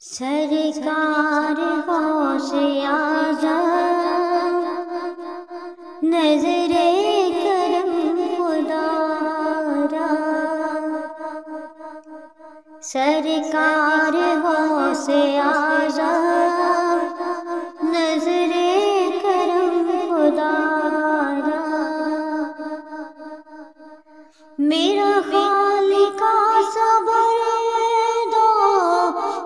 سرکار غوث اعظم نظر کرم خدا را، سرکار غوث اعظم نظر کرم خدا را، میرا خالقہ صبر دو،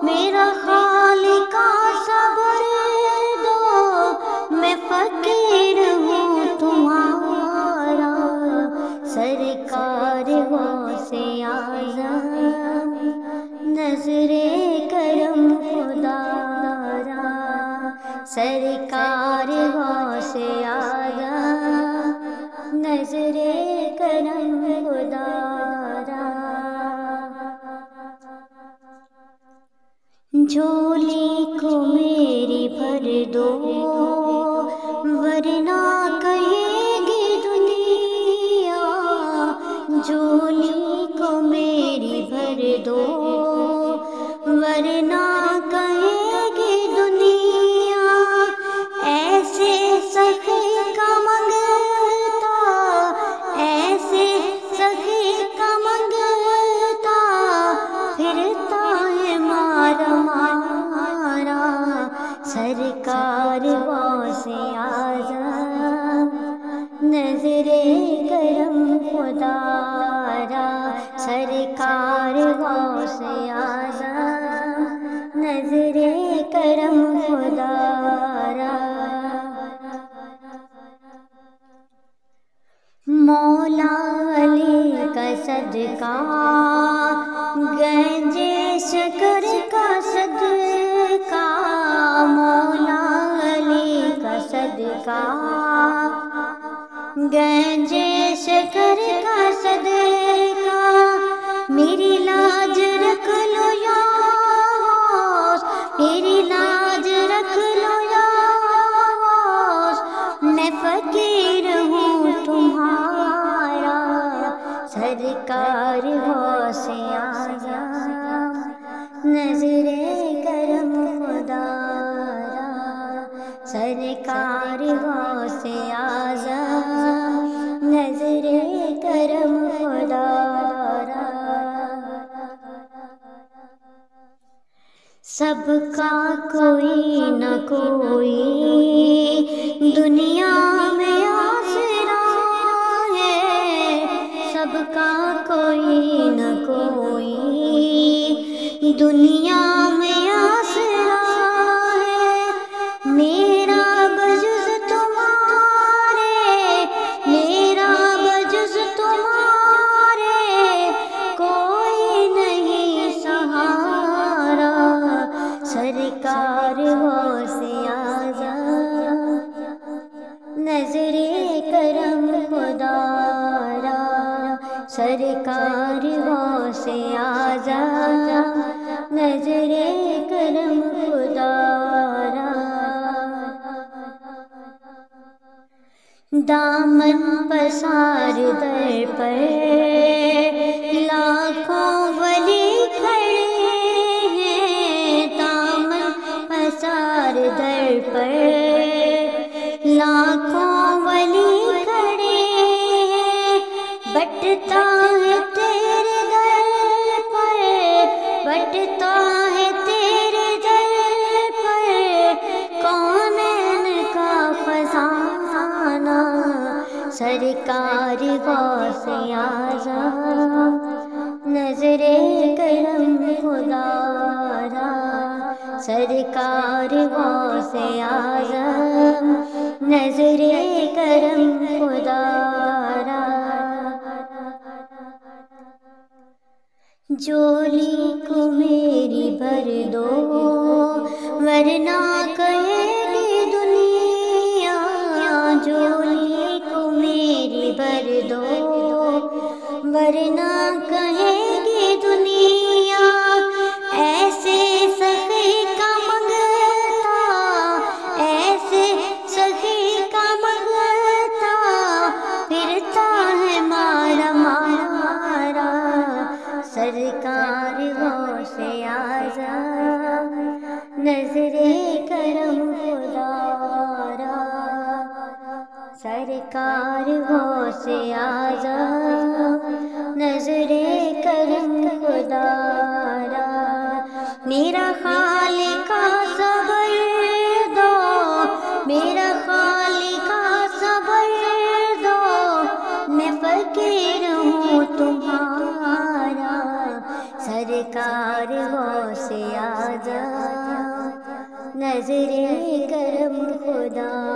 میرا خالقہ صبر دو، میں فقیر ہوں تمہارا، سرکار غوث اعظم نظر کرم خدا را، سرکار غوث اعظم نظر کرم خدا را، جھولی کو میری بھر دو ورنہ کہے گی دنیا، جھولی کو میری بھر دو ورنہ کہے گی دنیا، ایسے سخی کا منگتا، ایسے سخی کا منگتا پھرتا ہے مارا مارا، سرکار غوث اعظم نظر کرم خدا را، سرکار غوث اعظم نظر کرم خدا را، مولا علی کا صدقہ گنجے شکر کا صدقہ، مولا علی کا صدقہ گنجے شکر کا صدقہ، میری لاج رکھ لو یا غوث، میری لاج رکھ لو یا غوث، میں فقیر ہوں تمہارا، سرکار غوث اعظم نظر کرم خدا را، سرکار غوث اعظم نظر کرم خدا را، سب کا کوئی نہ کوئی دنیا میں آسرا ہے، سب کا کوئی نہ کوئی دنیا میں آسرا ہے، میرا بجز تمہارے، میرا بجز تمہارے کوئی نہیں سہارا، سرکار غوث اعظم نظر کرم خدا را، سرکار غوث اعظم نظر کرم خدا را، دامن پسار در پر لاکھوں ولی کھڑے ہیں، دامن پسار در پر لاکھوں ولی کھڑے ہیں، بٹتا ہے تیرے در پر، بٹتا ہے تیرے در پر کونین کا خزانہ، سرکار غوث اعظم نظر کرم خدا را، سرکار غوث اعظم نظر کرم خدا را، جھولی کو میری بھر دو ورنہ کہے گی دنیا، جھولی کو میری بھر دو ورنہ کہے گی دنیا، ایسے سخی کا منگتا، ایسے سخی کا منگتا پھرتا ہے مارا مارا، سرکار غوث اعظم نظر کرم خدارا، سرکار غوث اعظم نظر کرم خدارا، میرا خالقہ صبر دو، میرا خالقہ صبر دو، میں فقیر ہوں تمہارا، سرکار غوث اعظم نظر کرم خدا